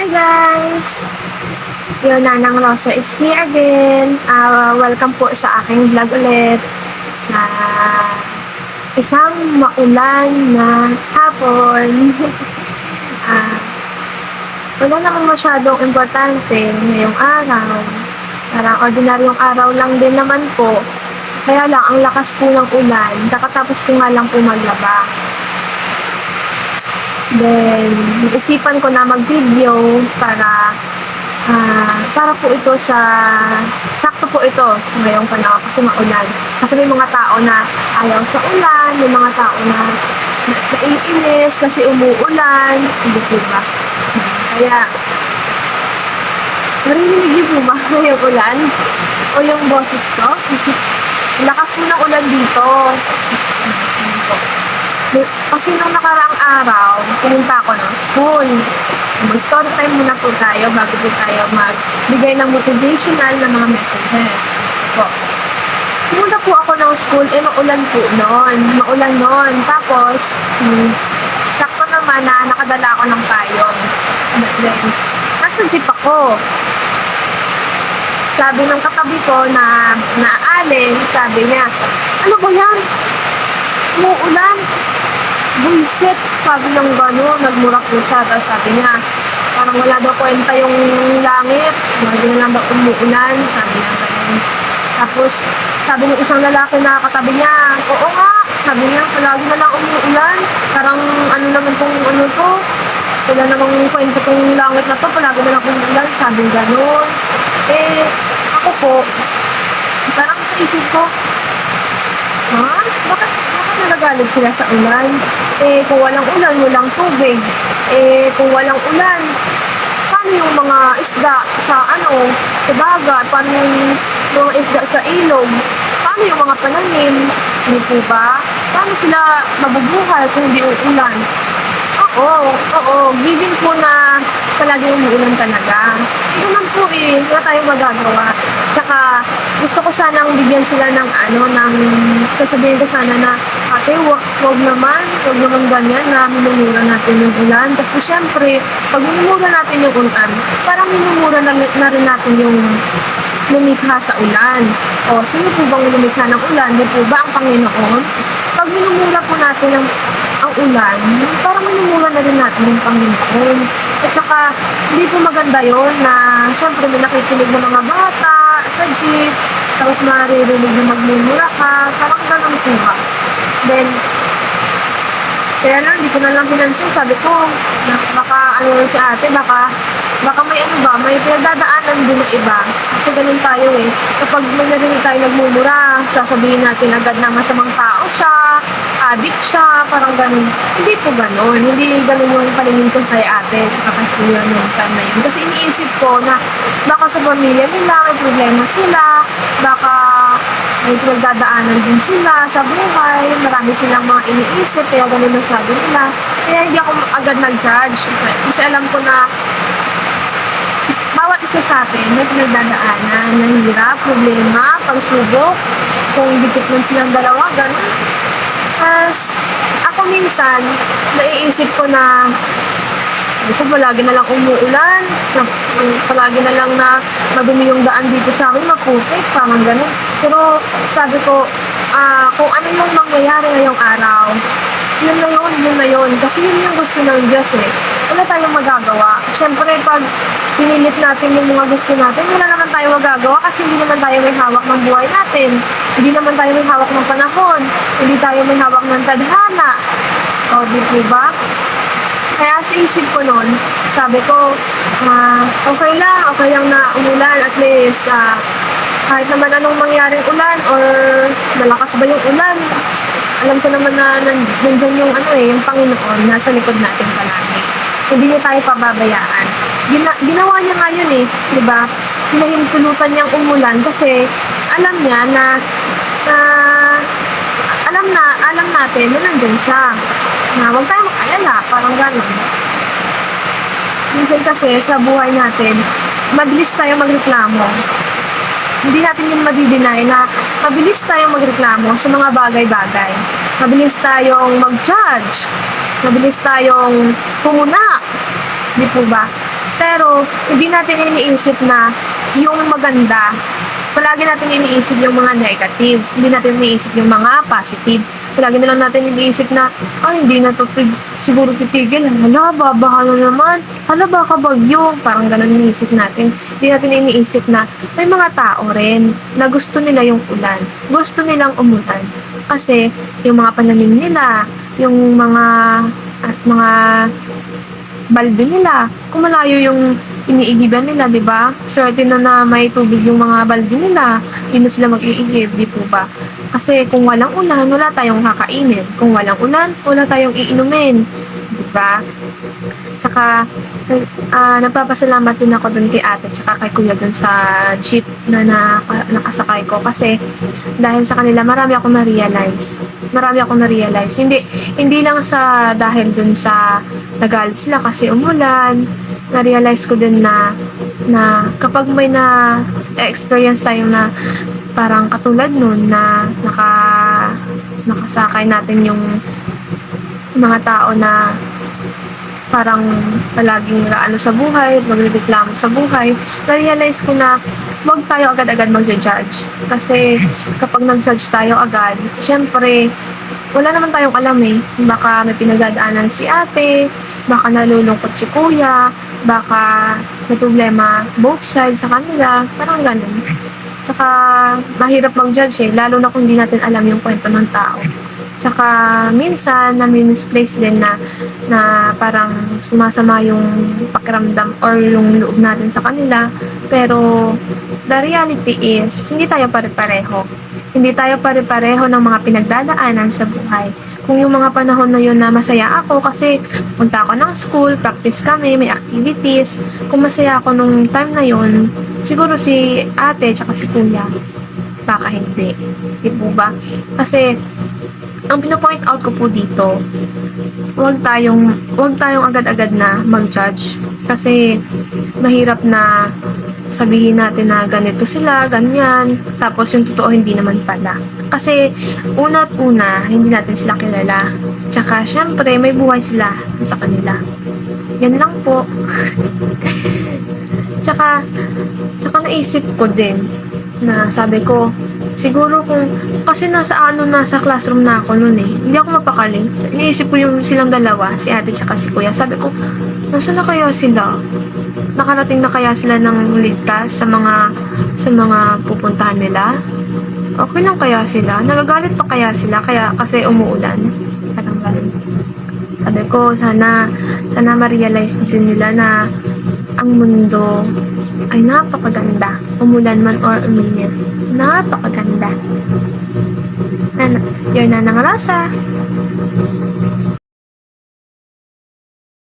Hi guys! Your Nanang Rosa is here again. Welcome po sa aking vlog ulit sa isang maulan na hapon. uh, Wala naman masyadong importante ngayong araw. Parang ordinaryong araw lang din naman po. Kaya lang, ang lakas po ng ulan. Kakatapos ko nga lang po maglaba. Then, naisipan ko na mag-video para po ito sakto po ito ngayong panahon kasi maulan. Kasi may mga tao na ayaw sa ulan, may mga tao na naiinis kasi umuulan, hindi po ba? Kaya, narinig niyo po ba yung ulan? O yung boses ko? Lakas po ng ulan dito. Kasi nung nakaraang araw, pumunta ako ng school. Mag-story time muna po tayo bago po tayo magbigay ng motivational na mga messages. Pumunta po ako ng school, maulan po noon. Maulan noon. Tapos, sakto naman na nakadala ako ng payong. Then, nasa jeep ako. Sabi ng katabi ko na naaalin, sabi niya, "Ano ba yan? Umuulan." Buisit, sabi ng gano'n, nagmura po siya. Tapos sabi niya, parang wala daw kwenta yung langit. Lagi na lang daw umuulan, sabi niya gano'n. Tapos, sabi ng isang lalaki na katabi niya, "Oo nga," sabi niya, "palagi na lang umuulan. Parang ano naman tong ano to, wala namang kwenta tong langit na to, palagi na lang umuulan," sabi gano'n. Ako po, parang sa isip ko, Bakit nagagalit sila sa ulan? Kung walang ulan, walang tubig. Kung walang ulan, paano yung mga isda sa dagat? Paano yung mga isda sa ilog? Paano yung mga pananim? Hindi po ba? Paano sila mabubuhay kung hindi uulan? Oo, given po na palagi umuulan talaga. Ito naman po wala tayong magagawa. Tsaka, gusto ko sanang bigyan sila ng sasabihin ko sana na, "Ate, wag naman ganyan na minumura natin yung ulan." Kasi syempre, pag minumura natin yung ulan, parang minumura na rin natin yung lumikha sa ulan. Sino po bang lumikha ng ulan? Di po ba ang Panginoon? Pag minumura po natin ang ulan, parang minumura na rin natin yung Panginoon. At saka, hindi po maganda yon na syempre may nakikinig ng mga bata sa jeep, tapos maririnig na magmumura ka, parang ganun po ba. Then, kaya lang, hindi ko na lang pinansin, sabi ko, baka si ate, baka may pinagdadaanan din na iba. Kasi ganun tayo kapag may narinig tayo nagmumura, sasabihin natin agad na masamang tao siya, addict siya, parang ganun. Hindi po ganun. Hindi ganun yung paningin ko kay ate, tsaka kay kuya nung time na yun. Kasi iniisip ko na baka sa pamilya nila, may problema sila, baka may pinagdadaanan din sila sa buhay, marami silang mga iniisip, kaya ganun ang sabi nila. Kaya hindi ako agad nag-judge. Kasi alam ko na bawat isa sa atin may pinagdadaanan ng hirap, problema, pagsubok, kung dikit man silang dalawa, gano'n. Tapos, ako minsan, naiisip ko na palagi na lang umuulan, palagi na lang na madumi yung daan dito sa amin, maputik, parang gano'n. Pero sabi ko, kung ano yung mangyayari ngayong araw, yun na yun. Kasi yun yung gusto ng Diyos Wala tayong magagawa. Siyempre, pag pinilit natin yung mga gusto natin, wala naman tayong magagawa kasi hindi naman tayo may hawak ng buhay natin. Hindi naman tayo may hawak ng panahon. Hindi tayo may hawak ng tadhana. Di ba? Kaya sa isip ko nun, sabi ko, okay lang na umulan, at least, kahit naman anong mangyaring ulan or malakas ba yung ulan, alam ko naman na nandun yung yung Panginoon nasa likod natin palagi. Hindi niya tayo pababayaan. Ginawa niya nga yun di ba? Hinahintulutan niyang umulan kasi alam niya na alam natin na nandyan siya. Na huwag tayo mag-alala, parang gano'n. Minsan kasi sa buhay natin, mabilis tayo magreklamo. Hindi natin yun madidinay na mabilis tayong magreklamo sa mga bagay-bagay. Mabilis tayong mag-judge. Mabilis tayong pumuna. Di po ba? Pero, hindi natin iniisip na yung maganda, palagi natin iniisip yung mga negative. Hindi natin iniisip yung mga positive. Palagi na lang natin iniisip na, hindi na to siguro titigil. Hala, babaha na naman. Hala, baka bagyo. Parang ganun iniisip natin. Hindi natin iniisip na may mga tao rin na gusto nila yung ulan. Gusto nilang umulan. Kasi, yung mga pananim nila, yung mga balde nila, kung malayo yung iniigiban nila, di ba? Swerte na may tubig yung mga balde nila, hindi na sila mag-iigib, di po ba? Kasi kung walang ulan, wala tayong kakainin. Kung walang ulan, wala tayong iinumin, di ba? Tsaka, nagpapasalamat din ako dun kay ate tsaka kay kuya dun sa jeep na nakasakay ko kasi dahil sa kanila marami akong na-realize. Hindi lang sa dahil dun sa nagalit sila kasi umulan, na-realize ko din na kapag may na-experience tayo na parang katulad nun na nakasakay natin yung mga tao na parang palaging nag-ano sa buhay, magrereklamo sa buhay, na-realize ko na huwag tayo agad-agad mag-judge. Kasi kapag nag-judge tayo agad, syempre, wala naman tayong alam eh. Baka may pinagdadaanan si ate, baka nalulungkot si kuya, baka may problema both sides sa kanila, parang ganun. Tsaka, mahirap mag-judge eh, lalo na kung hindi natin alam yung kwento ng tao. Tsaka, minsan, nami-misplace din na parang sumasama yung pakiramdam or yung loob natin sa kanila. Pero, the reality is, hindi tayo pare-pareho. Hindi tayo pare-pareho ng mga pinagdadaanan sa buhay. Kung yung mga panahon na yun na masaya ako kasi punta ako ng school, practice kami, may activities. Kung masaya ako nung time na yun, siguro si ate tsaka si kuya, baka hindi. Di po ba? Kasi, ang pinapoint out ko po dito, huwag tayong agad-agad na mag-judge. Kasi, mahirap na sabihin natin na ganito sila, ganyan, tapos yung totoo hindi naman pala. Kasi, una't una, hindi natin sila kilala. Tsaka, syempre, may buhay sila sa kanila. Yan lang po. tsaka naisip ko din, na sabi ko, siguro kasi nasa classroom na ako noon eh. Hindi ako mapakali. Iniisip ko yung silang dalawa, si ate tsaka si kuya. Sabi ko, nasa na kaya sila? Nakarating na kaya sila ng ligtas sa mga pupuntahan nila? Okay lang kaya sila? Nagagalit pa kaya sila? Kasi umuulan? Parang ganun. Sabi ko, sana ma-realize din nila na ang mundo ay napakaganda. Umulan man or uminit. Napakaganda. Your Nanang Rosa.